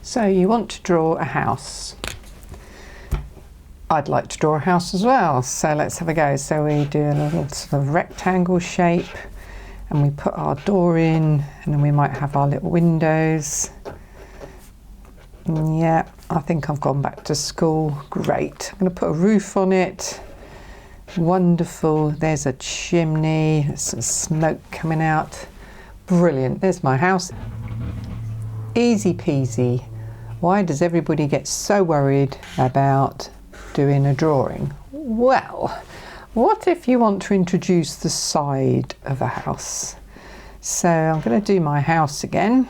So you want to draw a house. I'd like to draw a house as well, so let's have a go. So we do a little sort of rectangle shape and we put our door in, and then we might have our little windows. Yeah, I think I've gone back to school. Great. I'm going to put a roof on it. Wonderful. There's a chimney, there's some smoke coming out. Brilliant. There's my house. Easy peasy. Why does everybody get so worried about doing a drawing? Well, what if you want to introduce the side of a house? So I'm going to do my house again,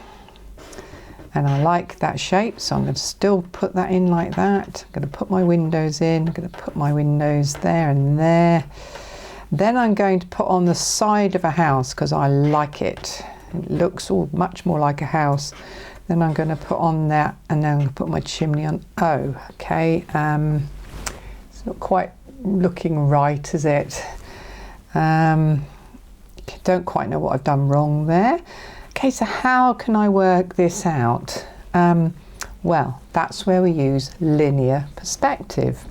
and I like that shape, so I'm going to still put that in like that. I'm going to put my windows in, I'm going to put my windows there and there. Then I'm going to put on the side of a house because I like it. It looks all much more like a house. Then I'm going to put on that, and then I'm going to put my chimney on. Oh, okay. It's not quite looking right, is it? Don't quite know what I've done wrong there. Okay, so how can I work this out? Well, that's where we use linear perspective.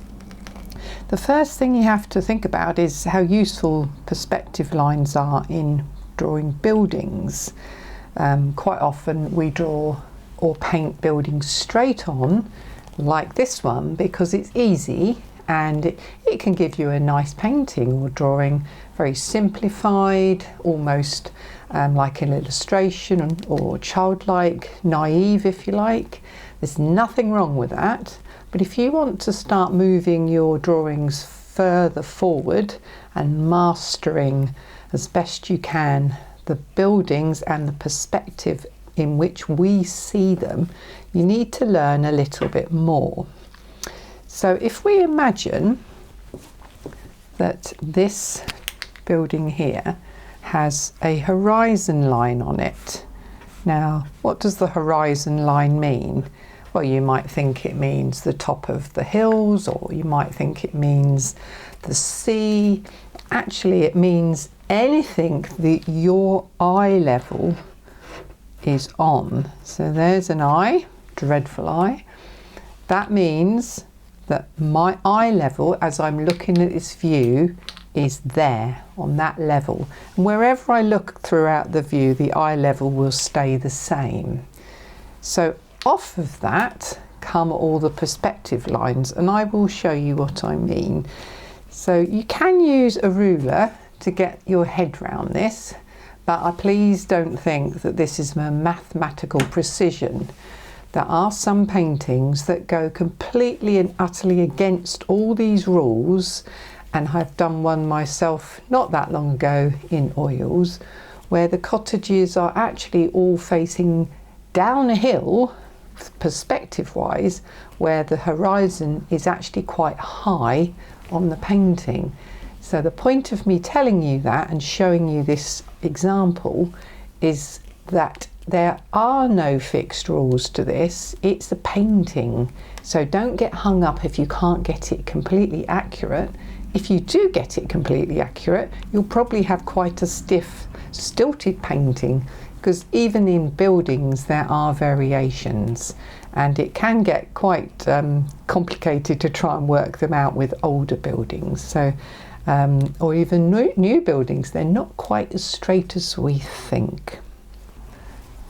The first thing you have to think about is how useful perspective lines are in drawing buildings. Quite often we draw or paint buildings straight on, like this one, because it's easy and it can give you a nice painting or drawing, very simplified, almost like an illustration, or childlike, naive if you like. There's nothing wrong with that, but if you want to start moving your drawings further forward and mastering as best you can the buildings and the perspective in which we see them, you need to learn a little bit more. So if we imagine that this building here has a horizon line on it. Now, what does the horizon line mean? Well, you might think it means the top of the hills, or you might think it means the sea. Actually, it means anything that your eye level is on. So there's an eye, dreadful eye. That means that my eye level, as I'm looking at this view, is there on that level. And wherever I look throughout the view, the eye level will stay the same. So off of that come all the perspective lines, and I will show you what I mean. So you can use a ruler to get your head round this, but please don't think that this is a mathematical precision. There are some paintings that go completely and utterly against all these rules, and I've done one myself not that long ago in oils, where the cottages are actually all facing down a hill, perspective wise, where the horizon is actually quite high on the painting. So the point of me telling you that and showing you this example is that there are no fixed rules to this. It's a painting. So don't get hung up if you can't get it completely accurate. If you do get it completely accurate, you'll probably have quite a stiff, stilted painting, because even in buildings there are variations, and it can get quite complicated to try and work them out with older buildings. So or even new buildings, they're not quite as straight as we think.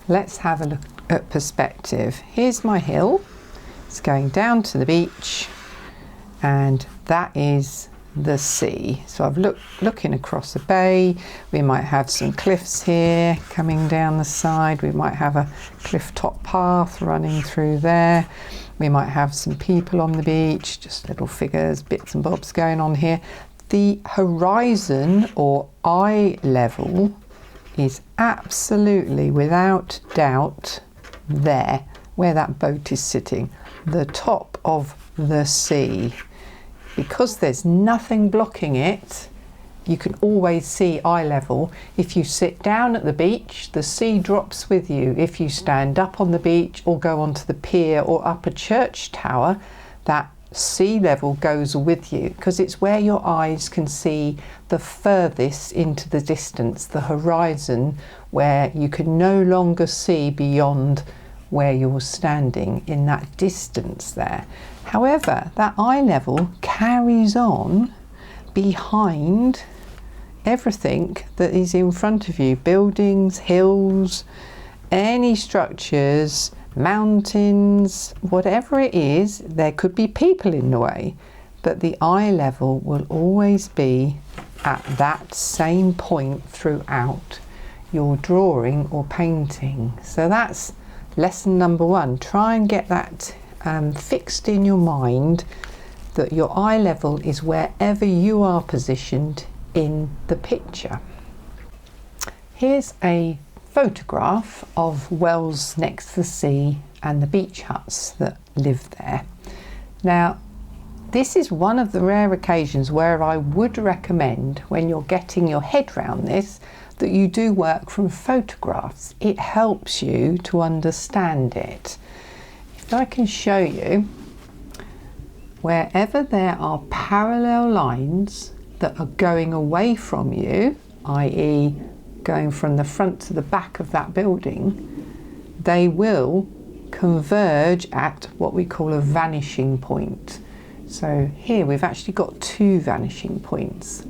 Let's have a look at perspective. Here's my hill. It's going down to the beach, and that is the sea. So I've looking across a bay. We might have some cliffs here coming down the side. We might have a cliff top path running through there. We might have some people on the beach, just little figures, bits and bobs going on here. The horizon or eye level is absolutely, without doubt, there, where that boat is sitting, the top of the sea. Because there's nothing blocking it, you can always see eye level. If you sit down at the beach, the sea drops with you. If you stand up on the beach or go onto the pier or up a church tower, that sea level goes with you, because it's where your eyes can see the furthest into the distance, the horizon, where you can no longer see beyond where you're standing in that distance there. However, that eye level carries on behind everything that is in front of you, buildings, hills, any structures, mountains, whatever it is. There could be people in the way, but the eye level will always be at that same point throughout your drawing or painting. So that's lesson number one. Try and get that fixed in your mind, that your eye level is wherever you are positioned in the picture. Here's a photograph of Wells next to the sea and the beach huts that live there. Now, this is one of the rare occasions where I would recommend, when you're getting your head round this, that you do work from photographs. It helps you to understand it. If I can show you, wherever there are parallel lines that are going away from you, i.e. going from the front to the back of that building, they will converge at what we call a vanishing point. So here we've actually got two vanishing points.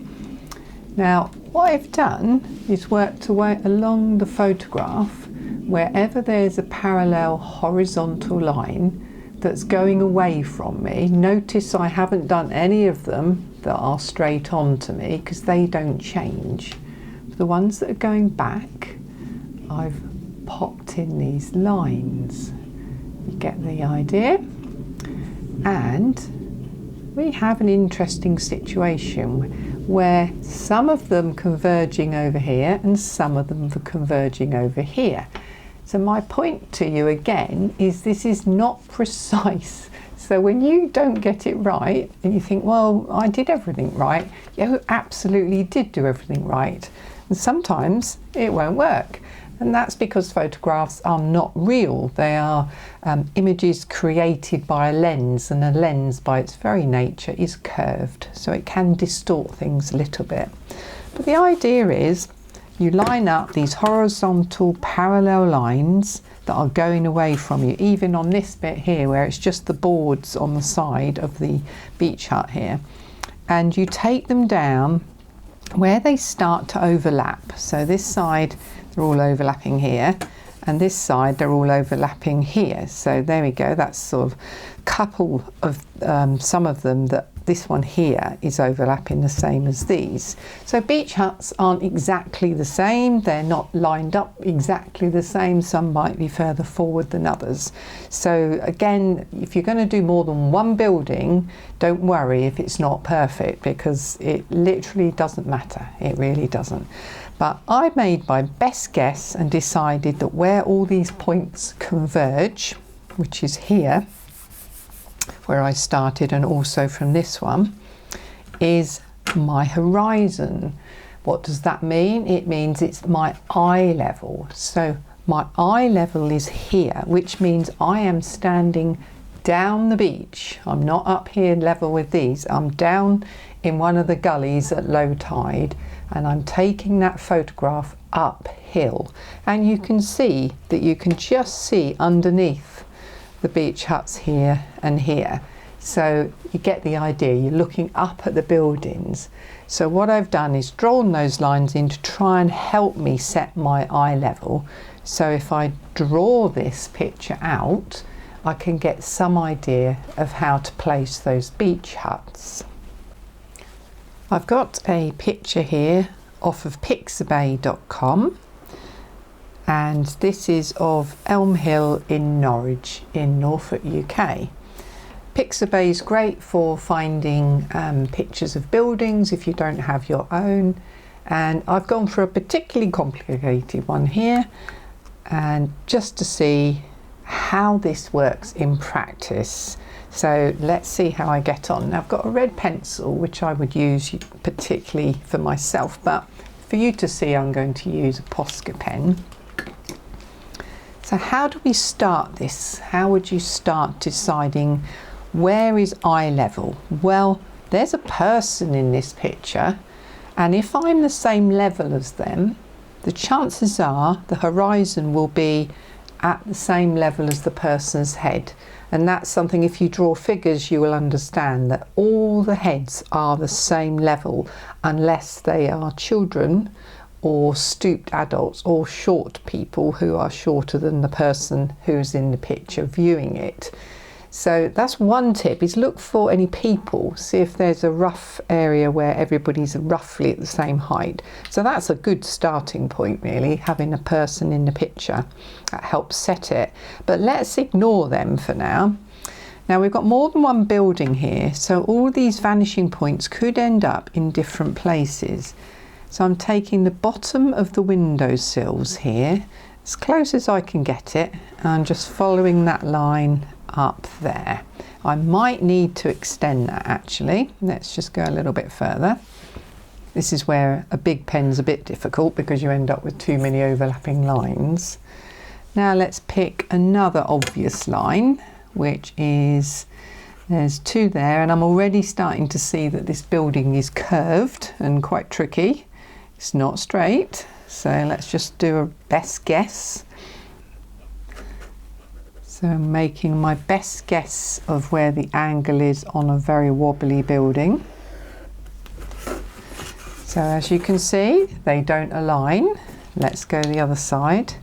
Now, what I've done is worked away along the photograph wherever there's a parallel horizontal line that's going away from me. Notice I haven't done any of them that are straight on to me because they don't change. The ones that are going back, I've popped in these lines. You get the idea? And we have an interesting situation where some of them converging over here and some of them are converging over here. So my point to you again is this is not precise. So when you don't get it right and you think, well, I did everything right, you absolutely did do everything right. And sometimes it won't work. And that's because photographs are not real. They are images created by a lens, and a lens by its very nature is curved, so it can distort things a little bit. But the idea is you line up these horizontal parallel lines that are going away from you, even on this bit here where it's just the boards on the side of the beach hut here, and you take them down where they start to overlap. So this side, they're all overlapping here, and this side they're all overlapping here. So there we go, that's sort of a couple of some of them that this one here is overlapping the same as these. So beach huts aren't exactly the same, they're not lined up exactly the same, some might be further forward than others. So again, if you're going to do more than one building, don't worry if it's not perfect, because it literally doesn't matter, it really doesn't. But I made my best guess and decided that where all these points converge, which is here, where I started, and also from this one, is my horizon. What does that mean? It means it's my eye level. So my eye level is here, which means I am standing down the beach. I'm not up here level with these. I'm down in one of the gullies at low tide, and I'm taking that photograph uphill. And you can see that you can just see underneath the beach huts here and here. So you get the idea, you're looking up at the buildings. So what I've done is drawn those lines in to try and help me set my eye level. So if I draw this picture out, I can get some idea of how to place those beach huts. I've got a picture here off of pixabay.com. And this is of Elm Hill in Norwich in Norfolk, UK. Pixabay is great for finding pictures of buildings if you don't have your own. And I've gone for a particularly complicated one here, and just to see how this works in practice. So let's see how I get on. Now, I've got a red pencil, which I would use particularly for myself, but for you to see, I'm going to use a Posca pen. So how do we start this? How would you start deciding where is eye level? Well, there's a person in this picture, and if I'm the same level as them, the chances are the horizon will be at the same level as the person's head. And that's something, if you draw figures, you will understand that all the heads are the same level unless they are children or stooped adults or short people who are shorter than the person who's in the picture viewing it. So that's one tip, is look for any people, see if there's a rough area where everybody's roughly at the same height. So that's a good starting point, really, having a person in the picture. That helps set it. But let's ignore them for now. Now we've got more than one building here, so all these vanishing points could end up in different places. So I'm taking the bottom of the windowsills here, as close as I can get it, and just following that line up there. I might need to extend that actually. Let's just go a little bit further. This is where a big pen's a bit difficult because you end up with too many overlapping lines. Now let's pick another obvious line, which is, there's two there, and I'm already starting to see that this building is curved and quite tricky. It's not straight, so let's just do a best guess. So I'm making my best guess of where the angle is on a very wobbly building. So as you can see, they don't align. Let's go the other side.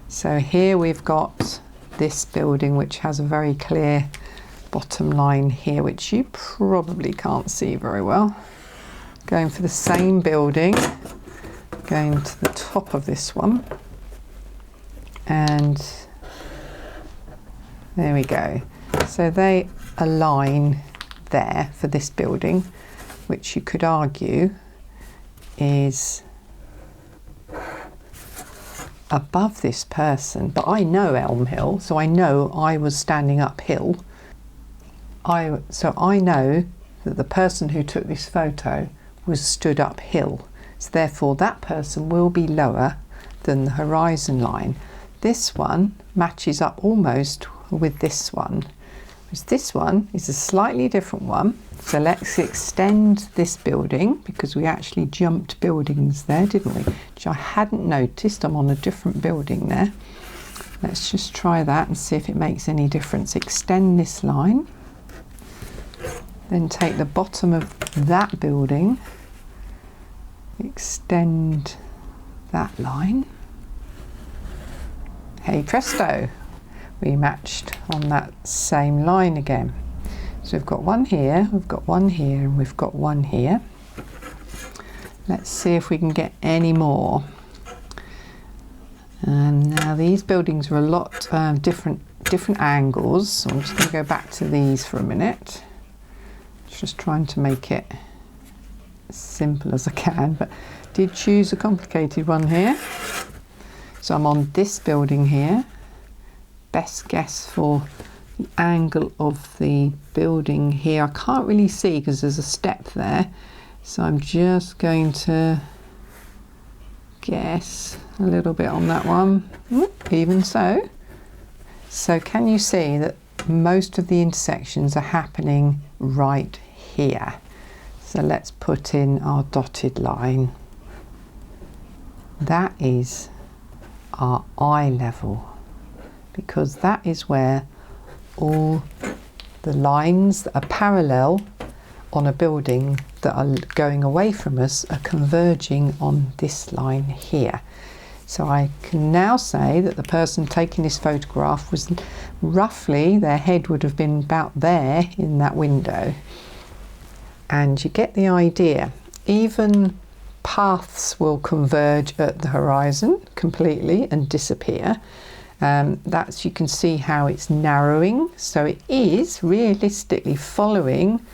So here we've got this building which has a very clear bottom line here, which you probably can't see very well. Going for the same building, going to the top of this one, and there we go. So they align there for this building, which you could argue is above this person. But I know Elm Hill, so I know I was standing uphill. So I know that the person who took this photo was stood uphill. So therefore that person will be lower than the horizon line. This one matches up almost with this one, because this one is a slightly different one. So let's extend this building, because we actually jumped buildings there, didn't we? Which I hadn't noticed. I'm on a different building there. Let's just try that and see if it makes any difference. Extend this line, then take the bottom of that building, extend that line. Hey presto, we matched on that same line again. So we've got one here, we've got one here, and we've got one here. Let's see if we can get any more. And now these buildings are a lot different angles. So I'm just going to go back to these for a minute. Just trying to make it as simple as I can, but did choose a complicated one here. So I'm on this building here. Best guess for the angle of the building here. I can't really see because there's a step there. So I'm just going to guess a little bit on that one. Even so. So can you see that most of the intersections are happening right here? So let's put in our dotted line. That is our eye level, because that is where all the lines that are parallel on a building that are going away from us are converging on this line here. So I can now say that the person taking this photograph was roughly, their head would have been about there in that window. And you get the idea. Even paths will converge at the horizon completely and disappear. You can see how it's narrowing. So it is realistically following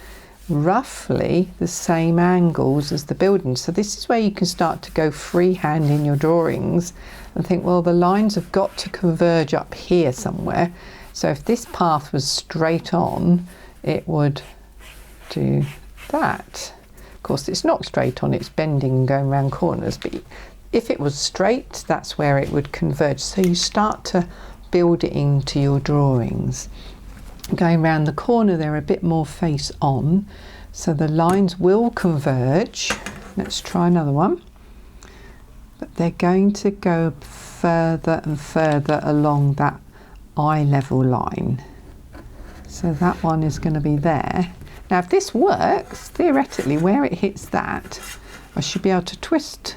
roughly the same angles as the building. So this is where you can start to go freehand in your drawings and think, well, the lines have got to converge up here somewhere. So if this path was straight on, it would do that. Of course, it's not straight on, it's bending and going around corners, but if it was straight, that's where it would converge. So you start to build it into your drawings. Going around the corner, they're a bit more face on, so the lines will converge. Let's try another one. But they're going to go further and further along that eye level line. So that one is going to be there. Now if this works, theoretically where it hits that, I should be able to twist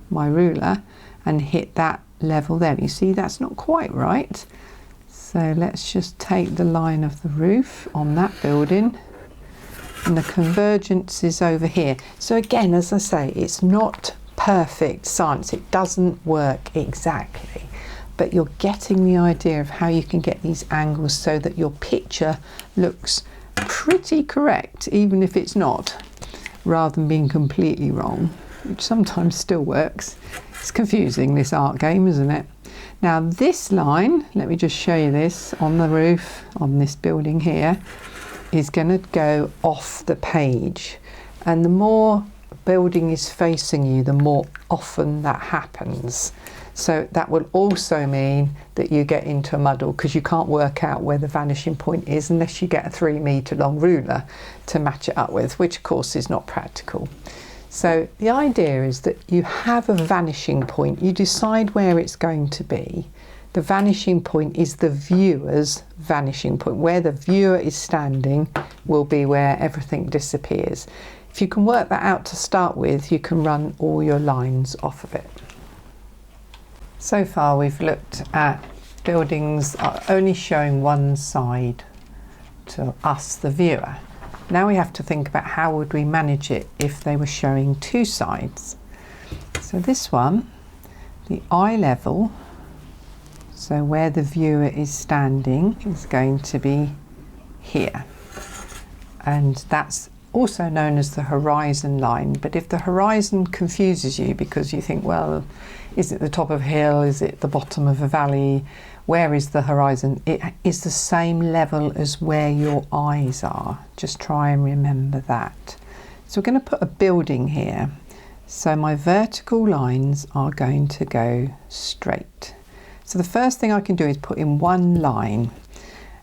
my ruler and hit that level there. You see that's not quite right. So let's just take the line of the roof on that building, and the convergence is over here. So again, as I say, it's not perfect science. It doesn't work exactly, but you're getting the idea of how you can get these angles so that your picture looks pretty correct, even if it's not, rather than being completely wrong, which sometimes still works. It's confusing, this art game, isn't it? Now this line, let me just show you this, on the roof, on this building here, is going to go off the page. And the more building is facing you, the more often that happens. So that will also mean that you get into a muddle because you can't work out where the vanishing point is unless you get a 3 metre long ruler to match it up with, which of course is not practical. So the idea is that you have a vanishing point, you decide where it's going to be. The vanishing point is the viewer's vanishing point. Where the viewer is standing will be where everything disappears. If you can work that out to start with, you can run all your lines off of it. So far we've looked at buildings are only showing one side to us, the viewer. Now we have to think about how would we manage it if they were showing 2 sides. So this one, the eye level, so where the viewer is standing, is going to be here. And that's also known as the horizon line. But if the horizon confuses you because you think, well, is it the top of a hill? Is it the bottom of a valley? Where is the horizon? It is the same level as where your eyes are. Just try and remember that. So we're going to put a building here. So my vertical lines are going to go straight. So the first thing I can do is put in one line,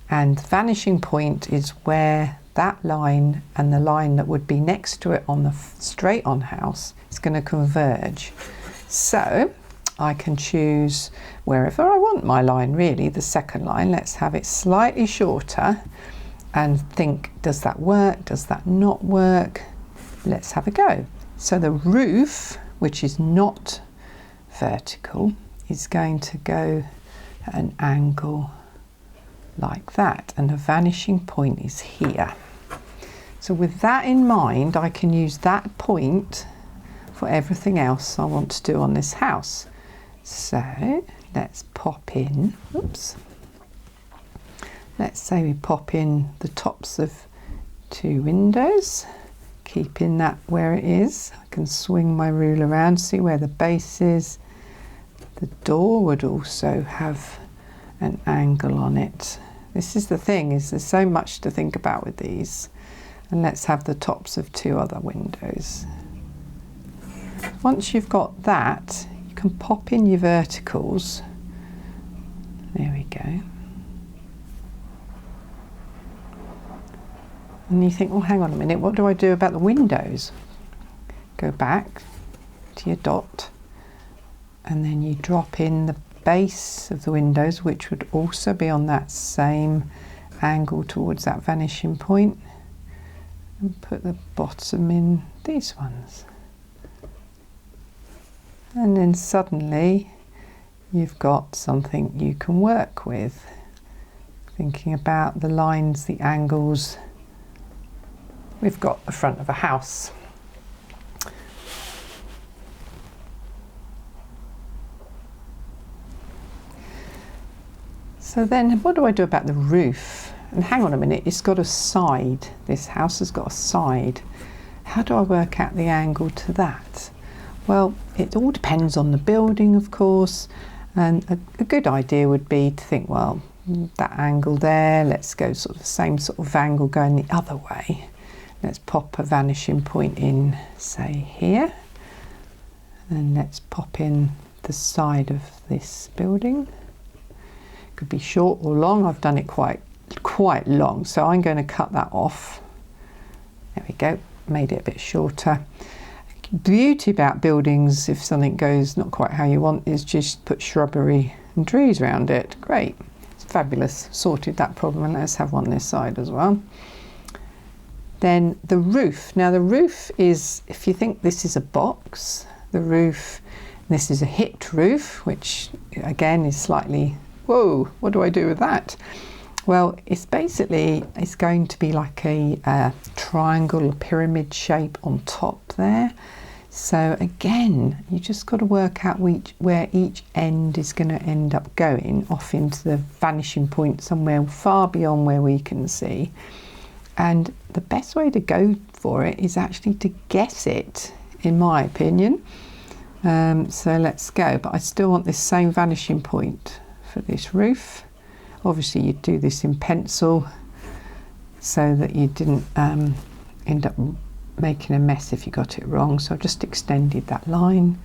and the vanishing point is where that line and the line that would be next to it on the straight on house is going to converge. So I can choose wherever I want my line, really, the second line. Let's have it slightly shorter and think, does that work? Does that not work? Let's have a go. So the roof, which is not vertical, is going to go at an angle like that, and the vanishing point is here. So with that in mind, I can use that point for everything else I want to do on this house. So let's pop in, oops, let's say we pop in the tops of 2 windows, keeping that where it is. I can swing my ruler around, see where the base is. The door would also have an angle on it. This is the thing, is there's so much to think about with these. And let's have the tops of 2 other windows. Once you've got that, you can pop in your verticals. There we go. And you think, well, hang on a minute, what do I do about the windows? Go back to your dot, and then you drop in the base of the windows, which would also be on that same angle towards that vanishing point, and put the bottom in these ones. And then suddenly you've got something you can work with. Thinking about the lines, the angles. We've got the front of a house. So then what do I do about the roof? And hang on a minute, it's got a side. This house has got a side. How do I work out the angle to that? Well, it all depends on the building, of course. And a good idea would be to think, well, that angle there, let's go sort of the same sort of angle going the other way. Let's pop a vanishing point in, say, here. And let's pop in the side of this building. Could be short or long. I've done it quite long, so I'm going to cut that off. There we go, made it a bit shorter. The beauty about buildings, if something goes not quite how you want, is just put shrubbery and trees around it. Great, it's fabulous. Sorted that problem, and let's have one this side as well. Then the roof. Now the roof is, if you think this is a box, the roof, this is a hit roof, which again is slightly, whoa, what do I do with that? Well, it's basically, it's going to be like a triangle, pyramid shape on top there. So again, you just got to work out where each end is going to end up going, off into the vanishing point somewhere far beyond where we can see. And the best way to go for it is actually to guess it, in my opinion. So let's go, but I still want this same vanishing point for this roof. Obviously you'd do this in pencil so that you didn't end up making a mess if you got it wrong. So I've just extended that line.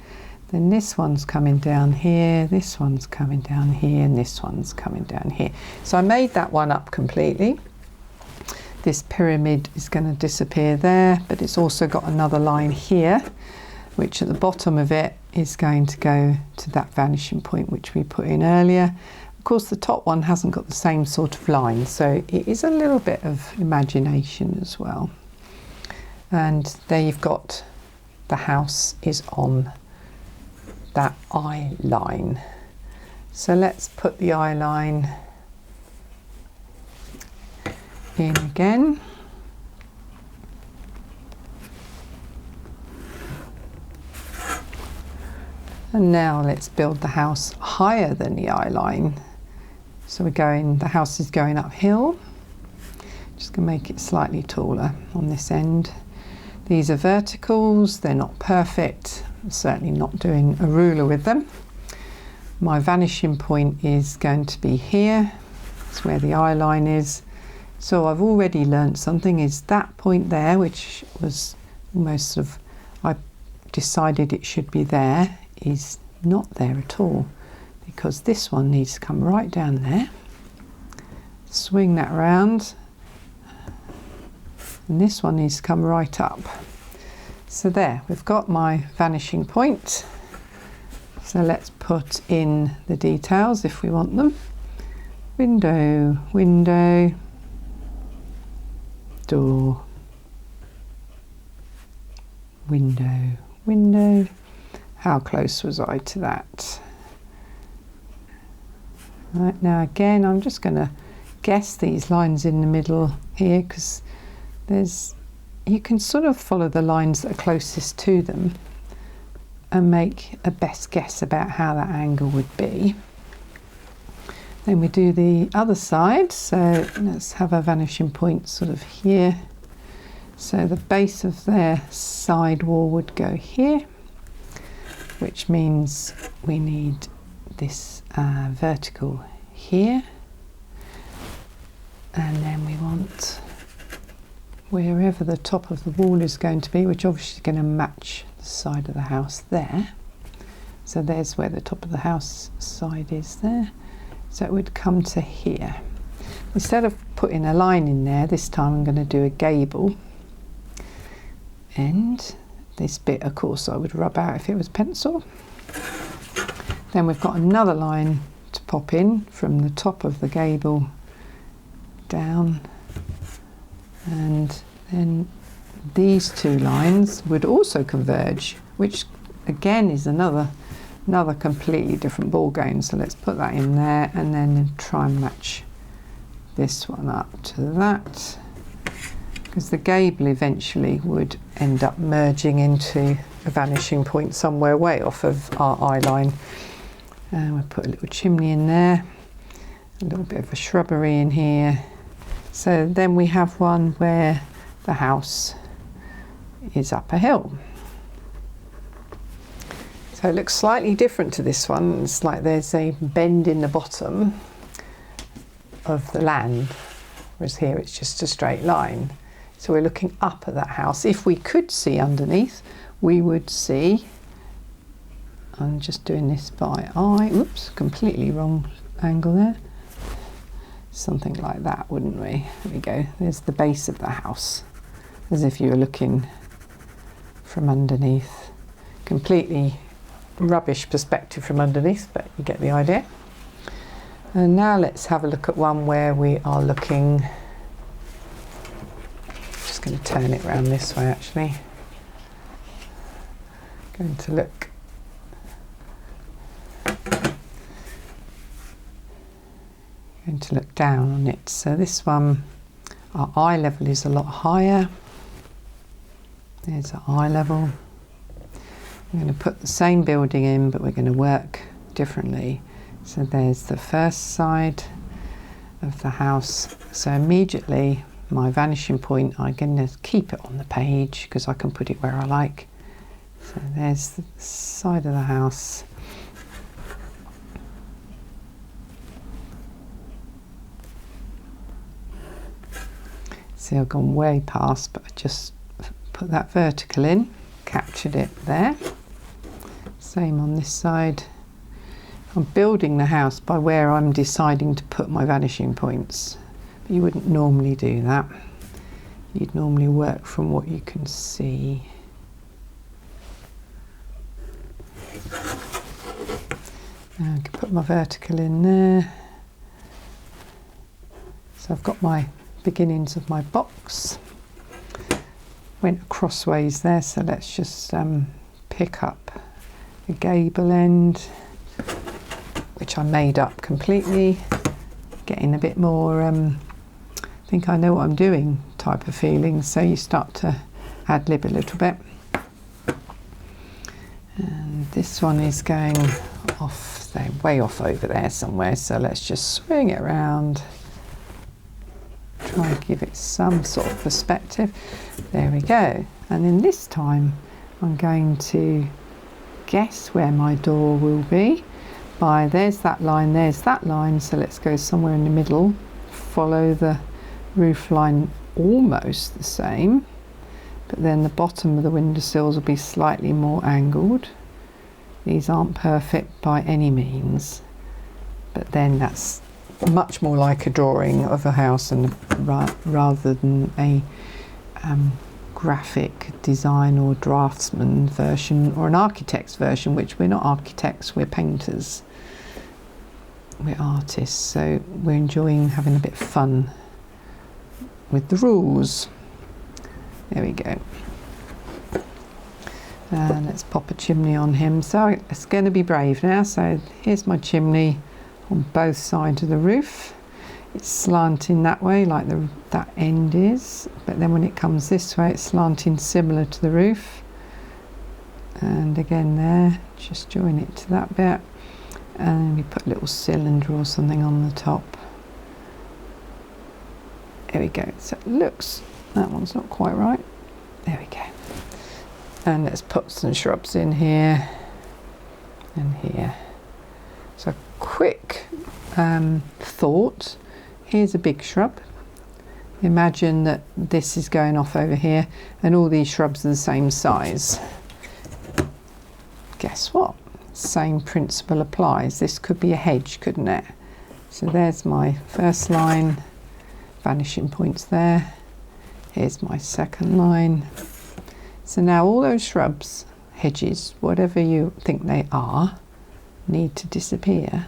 Then this one's coming down here, this one's coming down here, and this one's coming down here. So I made that one up completely. This pyramid is going to disappear there, but it's also got another line here, which at the bottom of it is going to go to that vanishing point which we put in earlier. Of course, the top one hasn't got the same sort of line, so it is a little bit of imagination as well. And there you've got the house is on that eye line. So let's put the eye line in again. And now let's build the house higher than the eye line. So the house is going uphill. Just going to make it slightly taller on this end. These are verticals, they're not perfect. I'm certainly not doing a ruler with them. My vanishing point is going to be here. That's where the eye line is. So I've already learnt something, is that point there, which was almost sort of, I decided it should be there, is not there at all, because this one needs to come right down there. Swing that round, and this one needs to come right up. So there, we've got my vanishing point. So let's put in the details if we want them. Window, window, door, window, window. How close was I to that? Right, now again, I'm just going to guess these lines in the middle here, because you can sort of follow the lines that are closest to them and make a best guess about how that angle would be. Then we do the other side, so let's have a vanishing point sort of here. So the base of their side wall would go here, which means we need this vertical here, and then we want wherever the top of the wall is going to be, which obviously is going to match the side of the house there. So there's where the top of the house side is there. So it would come to here. Instead of putting a line in there, this time I'm going to do a gable. And this bit, of course, I would rub out if it was pencil. Then we've got another line to pop in from the top of the gable down. And then these two lines would also converge, which again is another completely different ball game. So let's put that in there and then try and match this one up to that, because the gable eventually would end up merging into a vanishing point somewhere way off of our eye line. And we'll put a little chimney in there, a little bit of a shrubbery in here. So then we have one where the house is up a hill. So it looks slightly different to this one. It's like there's a bend in the bottom of the land, whereas here it's just a straight line. So we're looking up at that house. If we could see underneath, we would see, I'm just doing this by eye, oops, completely wrong angle there. Something like that, wouldn't we? There we go, there's the base of the house, as if you were looking from underneath. Completely rubbish perspective from underneath, but you get the idea. And now let's have a look at one where we are looking, just going to turn it around this way actually. Going to look down on it. So this one, our eye level is a lot higher. There's our eye level. I'm going to put the same building in, but we're going to work differently. So there's the first side of the house. So immediately my vanishing point, I'm going to keep it on the page because I can put it where I like. So there's the side of the house. See, I've gone way past, but I just put that vertical in, captured it there. Same on this side. I'm building the house by where I'm deciding to put my vanishing points. But you wouldn't normally do that. You'd normally work from what you can see. Now I can put my vertical in there. So I've got my beginnings of my box. Went crossways there, so let's just pick up the gable end, which I made up completely, getting a bit more I think I know what I'm doing type of feeling, so you start to ad-lib a little bit. And this one is going off, they're way off over there somewhere, so let's just swing it around, try and give it some sort of perspective. There we go. And then this time I'm going to guess where my door will be by, there's that line, so let's go somewhere in the middle, follow the roof line almost the same, but then the bottom of the windowsills will be slightly more angled. These aren't perfect by any means, but then that's much more like a drawing of a house and rather than a graphic design or draftsman version or an architect's version, which we're not architects, we're painters, we're artists, so we're enjoying having a bit of fun with the rules. There we go. Let's pop a chimney on him. So it's going to be brave now. So here's my chimney on both sides of the roof. It's slanting that way like that end is, but then when it comes this way it's slanting similar to the roof. And again there, just join it to that bit, and we put a little cylinder or something on the top. There we go. So it looks, that one's not quite right. There we go. And let's put some shrubs in here and here. So quick thought. Here's a big shrub. Imagine that this is going off over here and all these shrubs are the same size. Guess what? Same principle applies. This could be a hedge, couldn't it? So there's my first line, vanishing points there. Here's my second line. So now all those shrubs, hedges, whatever you think they are, need to disappear.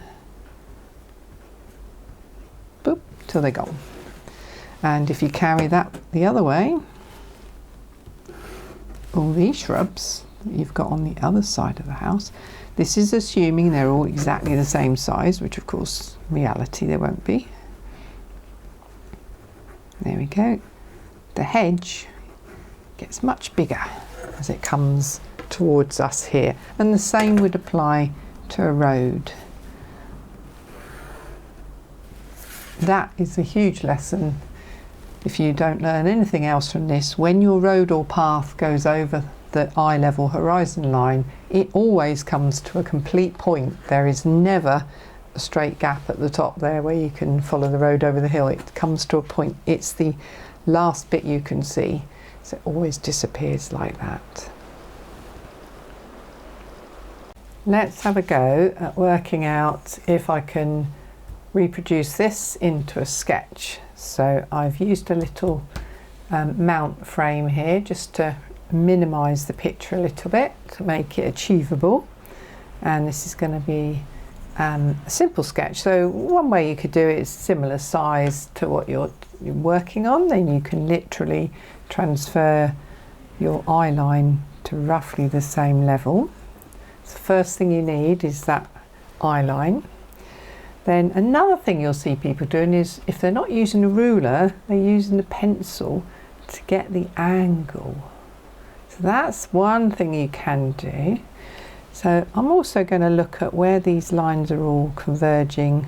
Boop, till they're gone. And if you carry that the other way, all these shrubs that you've got on the other side of the house, this is assuming they're all exactly the same size, which of course in reality they won't be. There we go. The hedge gets much bigger as it comes towards us here, and the same would apply to a road. That is a huge lesson. If you don't learn anything else from this, when your road or path goes over the eye level horizon line, it always comes to a complete point. There is never a straight gap at the top there where you can follow the road over the hill. It comes to a point. It's the last bit you can see, so it always disappears like that. Let's have a go at working out if I can reproduce this into a sketch. So I've used a little mount frame here just to minimize the picture a little bit to make it achievable. And this is going to be a simple sketch. So one way you could do it is similar size to what you're working on. Then you can literally transfer your eye line to roughly the same level. So the first thing you need is that eye line. Then another thing you'll see people doing is, if they're not using a ruler, they're using a pencil to get the angle. So that's one thing you can do. So I'm also going to look at where these lines are all converging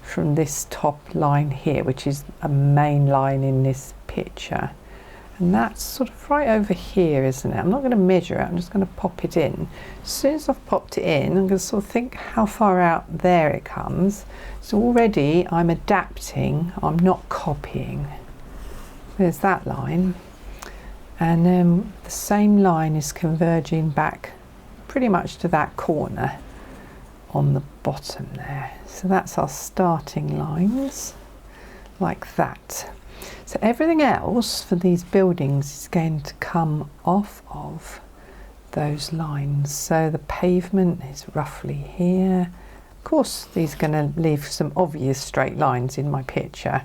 from this top line here, which is a main line in this picture. And that's sort of right over here, isn't it? I'm not going to measure it, I'm just going to pop it in. As soon as I've popped it in, I'm going to sort of think how far out there it comes. So already I'm adapting, I'm not copying. There's that line. And then the same line is converging back pretty much to that corner on the bottom there. So that's our starting lines, like that. So everything else for these buildings is going to come off of those lines. So the pavement is roughly here. Of course, these are going to leave some obvious straight lines in my picture,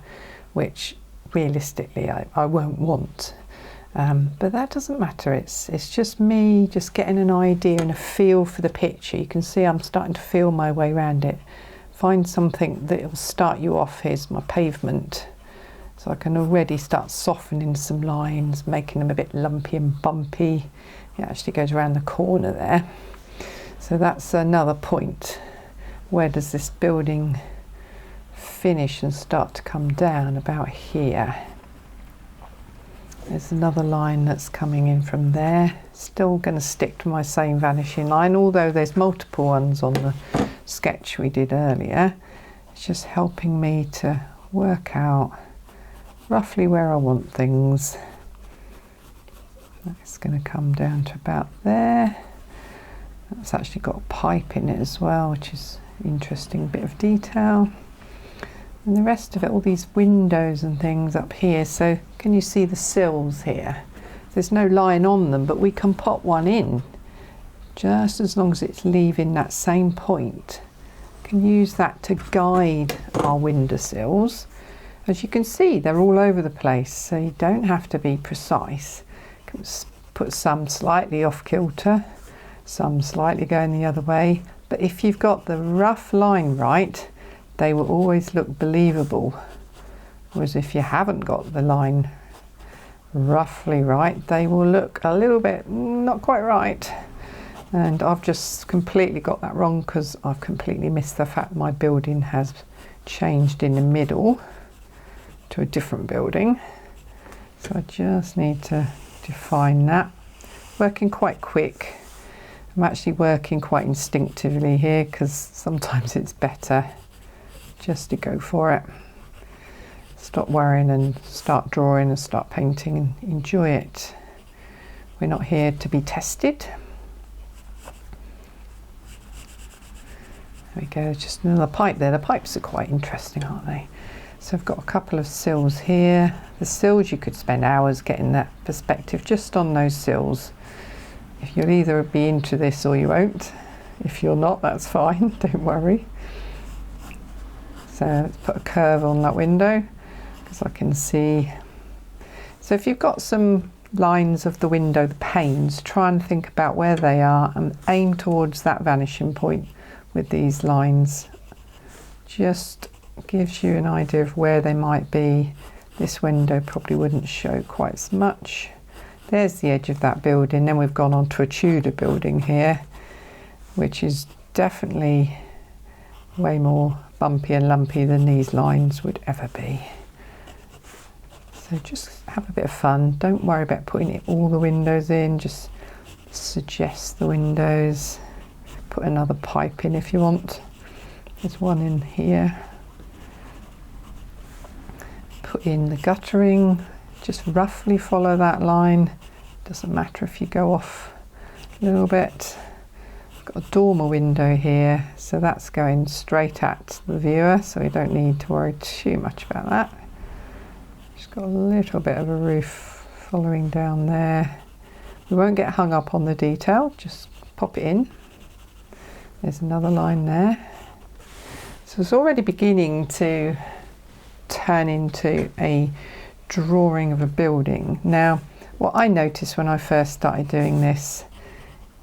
which realistically I won't want. But that doesn't matter. It's just me just getting an idea and a feel for the picture. You can see I'm starting to feel my way around it. Find something that will start you off. Here's my pavement. So I can already start softening some lines, making them a bit lumpy and bumpy. It actually goes around the corner there. So that's another point. Where does this building finish and start to come down? About here. There's another line that's coming in from there. Still going to stick to my same vanishing line, although there's multiple ones on the sketch we did earlier. It's just helping me to work out roughly where I want things. That's going to come down to about there. That's actually got a pipe in it as well, which is an interesting bit of detail. And the rest of it, all these windows and things up here. So can you see the sills here? There's no line on them, but we can pop one in just as long as it's leaving that same point. Can use that to guide our windowsills. As you can see, they're all over the place, so you don't have to be precise. You can put some slightly off kilter, some slightly going the other way, but if you've got the rough line right, they will always look believable. Whereas if you haven't got the line roughly right, they will look a little bit not quite right. And I've just completely got that wrong because I've completely missed the fact my building has changed in the middle to a different building. So I just need to define that. Working quite quick. I'm actually working quite instinctively here because sometimes it's better just to go for it. Stop worrying and start drawing and start painting and enjoy it. We're not here to be tested. There we go, just another pipe there. The pipes are quite interesting, aren't they? So I've got a couple of sills here. The sills, you could spend hours getting that perspective just on those sills. If you'll either be into this or you won't. If you're not, that's fine, don't worry. So let's put a curve on that window because I can see. So if you've got some lines of the window, the panes, try and think about where they are and aim towards that vanishing point with these lines. Just gives you an idea of where they might be. This window probably wouldn't show quite as much. There's the edge of that building. Then we've gone on to a Tudor building here, which is definitely way more bumpy and lumpy than these lines would ever be. So just have a bit of fun. Don't worry about putting all the windows in, just suggest the windows. Put another pipe in if you want. There's one in here. Put in the guttering, just roughly follow that line. Doesn't matter if you go off a little bit. Got a dormer window here, so that's going straight at the viewer, so we don't need to worry too much about that. Just got a little bit of a roof following down there. We won't get hung up on the detail, just pop it in. There's another line there. So it's already beginning to turn into a drawing of a building. Now, what I noticed when I first started doing this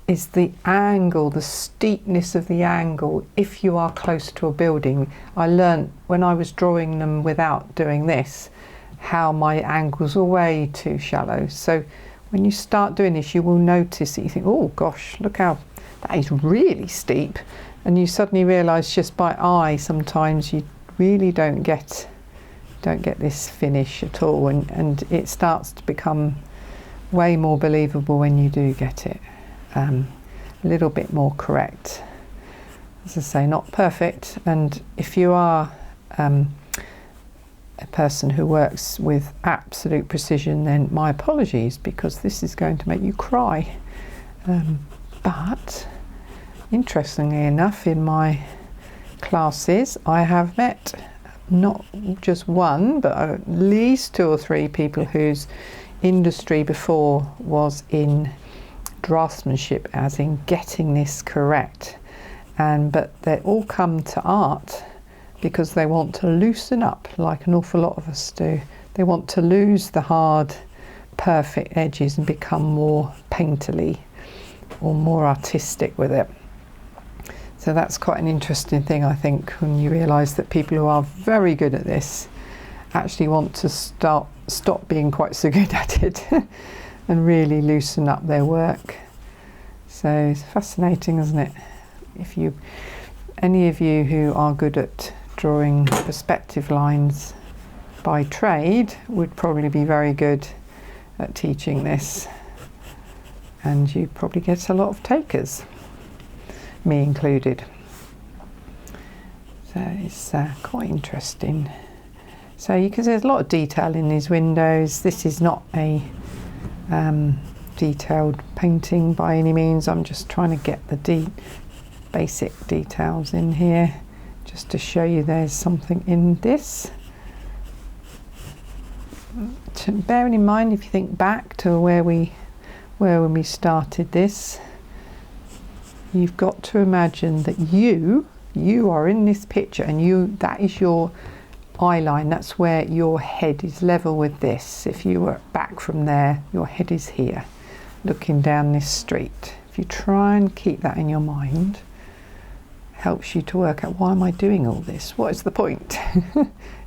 is the angle, the steepness of the angle if you are close to a building. I learnt when I was drawing them without doing this how my angles were way too shallow. So when you start doing this, you will notice that you think, oh gosh, look how that is really steep, and you suddenly realise just by eye sometimes you really don't get this finish at all, and it starts to become way more believable when you do get it a little bit more correct. As I say, not perfect, and if you are a person who works with absolute precision, then my apologies, because this is going to make you cry. But interestingly enough, in my classes I have met not just one but at least 2 or 3 people whose industry before was in draftsmanship, as in getting this correct, but they all come to art because they want to loosen up, like an awful lot of us do. They want to lose the hard perfect edges and become more painterly or more artistic with it. So that's quite an interesting thing, I think, when you realise that people who are very good at this actually want to stop being quite so good at it and really loosen up their work. So it's fascinating, isn't it? If any of you who are good at drawing perspective lines by trade would probably be very good at teaching this, and you probably get a lot of takers, me included. So it's quite interesting. So you can see there's a lot of detail in these windows. This is not a detailed painting by any means. I'm just trying to get the basic details in here just to show you there's something in this. Bearing in mind, if you think back to when we started this, you've got to imagine that you are in this picture, and that is your eye line. That's where your head is level with this. If you were back from there, your head is here looking down this street. If you try and keep that in your mind, helps you to work out, why am I doing all this? What is the point?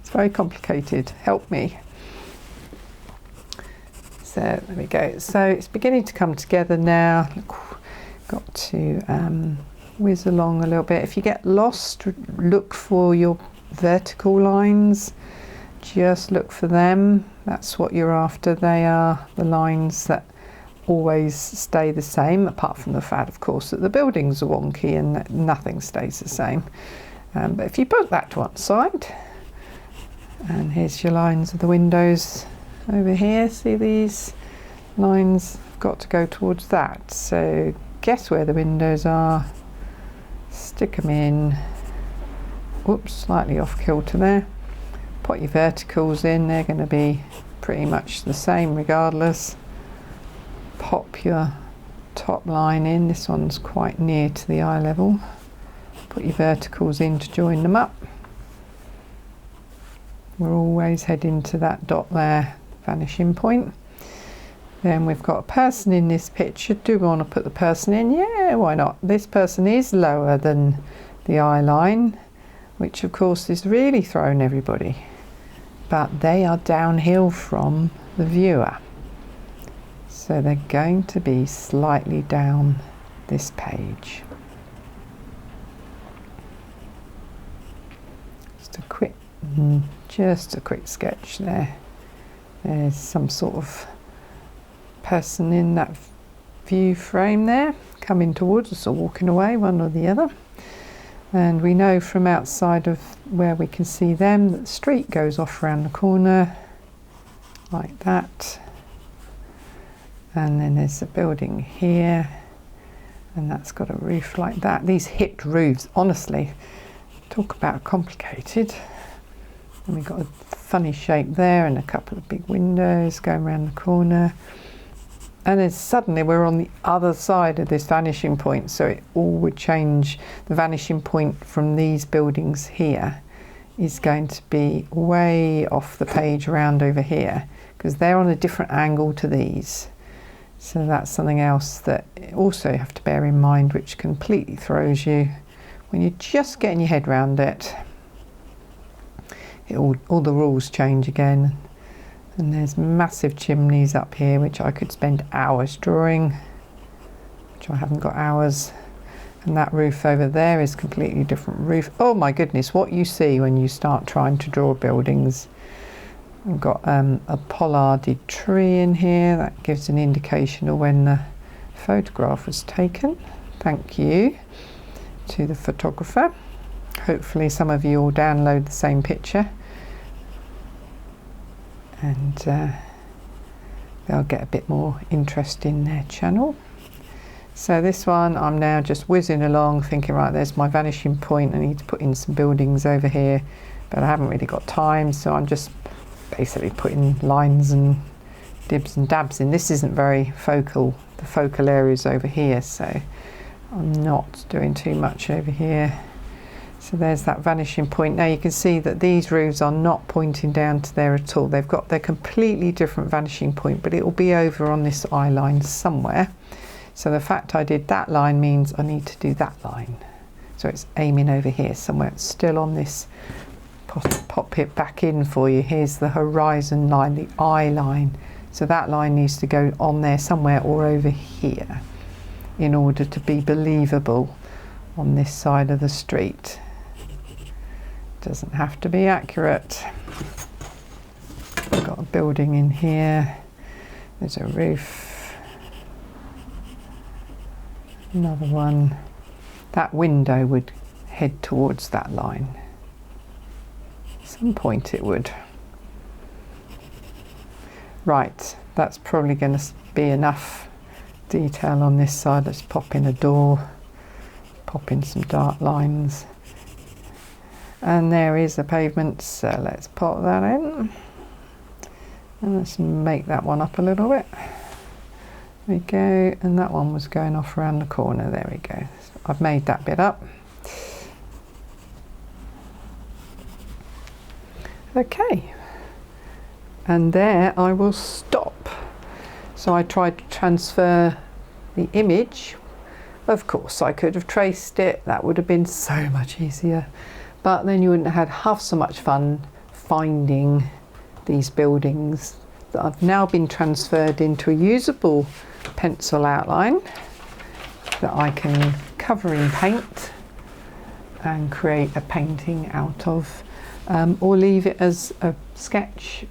It's very complicated. Help me. So there we go. So it's beginning to come together now. Got to whiz along a little bit. If you get lost, look for your vertical lines. Just look for them. That's what you're after. They are the lines that always stay the same, apart from the fact, of course, that the buildings are wonky and that nothing stays the same. But if you put that to one side, and here's your lines of the windows over here. See these lines? I've got to go towards that. So guess where the windows are. Stick them in. Whoops, slightly off kilter there. Put your verticals in. They're going to be pretty much the same regardless. Pop your top line in. This one's quite near to the eye level. Put your verticals in to join them up. We're always heading to that dot there, vanishing point. Then we've got a person in this picture. Do we want to put the person in? Yeah, why not? This person is lower than the eye line, which of course is really throwing everybody. But they are downhill from the viewer. So they're going to be slightly down this page. Just a quick sketch there. There's some sort of person in that view frame there, coming towards us or walking away, one or the other. And we know from outside of where we can see them that the street goes off around the corner like that. And then there's a building here, and that's got a roof like that. These hipped roofs, honestly, talk about complicated. And we've got a funny shape there and a couple of big windows going around the corner. And then suddenly we're on the other side of this vanishing point, so it all would change. The vanishing point from these buildings here is going to be way off the page around over here, because they're on a different angle to these. So that's something else that also you have to bear in mind, which completely throws you when you're just getting your head around it. All the rules change again. And there's massive chimneys up here, which I could spend hours drawing, which I haven't got hours. And that roof over there is completely different roof. Oh my goodness, what you see when you start trying to draw buildings. I've got a pollarded tree in here. That gives an indication of when the photograph was taken. Thank you to the photographer. Hopefully some of you will download the same picture, and they'll get a bit more interest in their channel. So this one, I'm now just whizzing along thinking, right, there's my vanishing point. I need to put in some buildings over here, but I haven't really got time, so I'm just basically putting lines and dibs and dabs in. This isn't very focal. The focal area is over here, so I'm not doing too much over here. So there's that vanishing point. Now you can see that these roofs are not pointing down to there at all. They've got their completely different vanishing point, but it will be over on this eye line somewhere. So the fact I did that line means I need to do that line. So it's aiming over here somewhere. It's still on this. Pop it back in for you. Here's the horizon line, the eye line. So that line needs to go on there somewhere or over here in order to be believable on this side of the street. Doesn't have to be accurate. I've got a building in here. There's a roof. Another one. That window would head towards that line. At some point it would. Right, that's probably going to be enough detail on this side. Let's pop in a door, pop in some dark lines. And there is the pavement, so let's pop that in. And let's make that one up a little bit. There we go, and that one was going off around the corner. There we go. So I've made that bit up. Okay, and there I will stop. So I tried to transfer the image. Of course I could have traced it, that would have been so much easier, but then you wouldn't have had half so much fun finding these buildings that have now been transferred into a usable pencil outline that I can cover in paint and create a painting out of, or leave it as a sketch,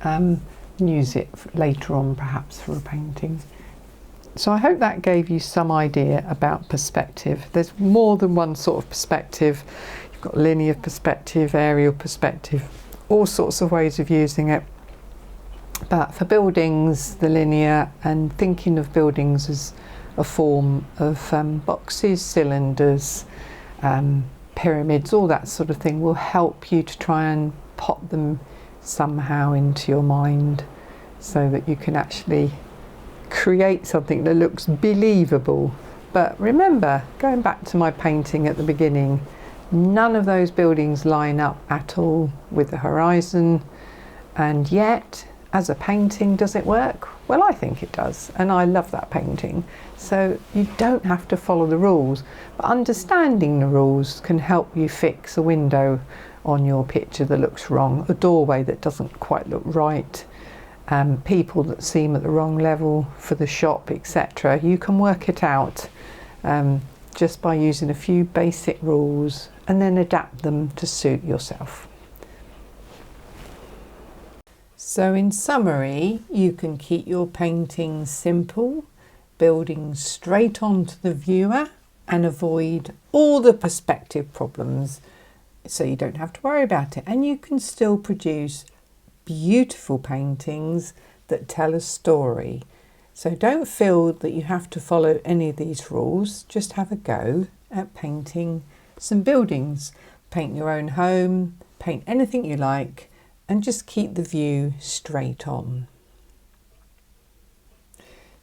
use it later on perhaps for a painting. So I hope that gave you some idea about perspective. There's more than one sort of perspective. You've got linear perspective, aerial perspective, all sorts of ways of using it. But for buildings, the linear, and thinking of buildings as a form of boxes, cylinders, pyramids, all that sort of thing will help you to try and pop them somehow into your mind so that you can actually create something that looks believable. But remember, going back to my painting at the beginning, none of those buildings line up at all with the horizon, and yet as a painting, does it work? Well, I think it does, and I love that painting. So you don't have to follow the rules, but understanding the rules can help you fix a window on your picture that looks wrong, a doorway that doesn't quite look right, people that seem at the wrong level for the shop, etc. You can work it out just by using a few basic rules and then adapt them to suit yourself. So in summary, you can keep your painting simple, building straight onto the viewer, and avoid all the perspective problems so you don't have to worry about it. And you can still produce beautiful paintings that tell a story. So don't feel that you have to follow any of these rules. Just have a go at painting some buildings. Paint your own home, paint anything you like, and just keep the view straight on.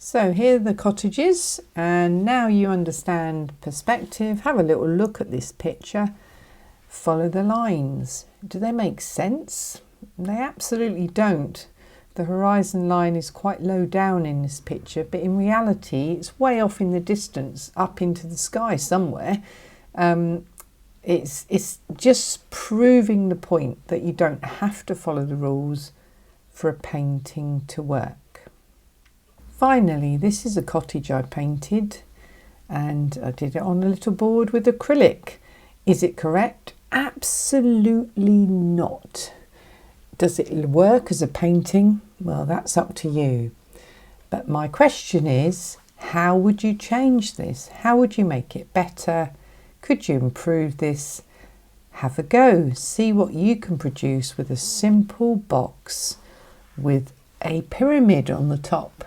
So here are the cottages, and now you understand perspective. Have a little look at this picture. Follow the lines. Do they make sense? They absolutely don't. The horizon line is quite low down in this picture, but in reality it's way off in the distance, up into the sky somewhere. It's just proving the point that you don't have to follow the rules for a painting to work. Finally, this is a cottage I painted, and I did it on a little board with acrylic. Is it correct? Absolutely not. Does it work as a painting? Well, that's up to you. But my question is, how would you change this? How would you make it better? Could you improve this? Have a go. See what you can produce with a simple box with a pyramid on the top.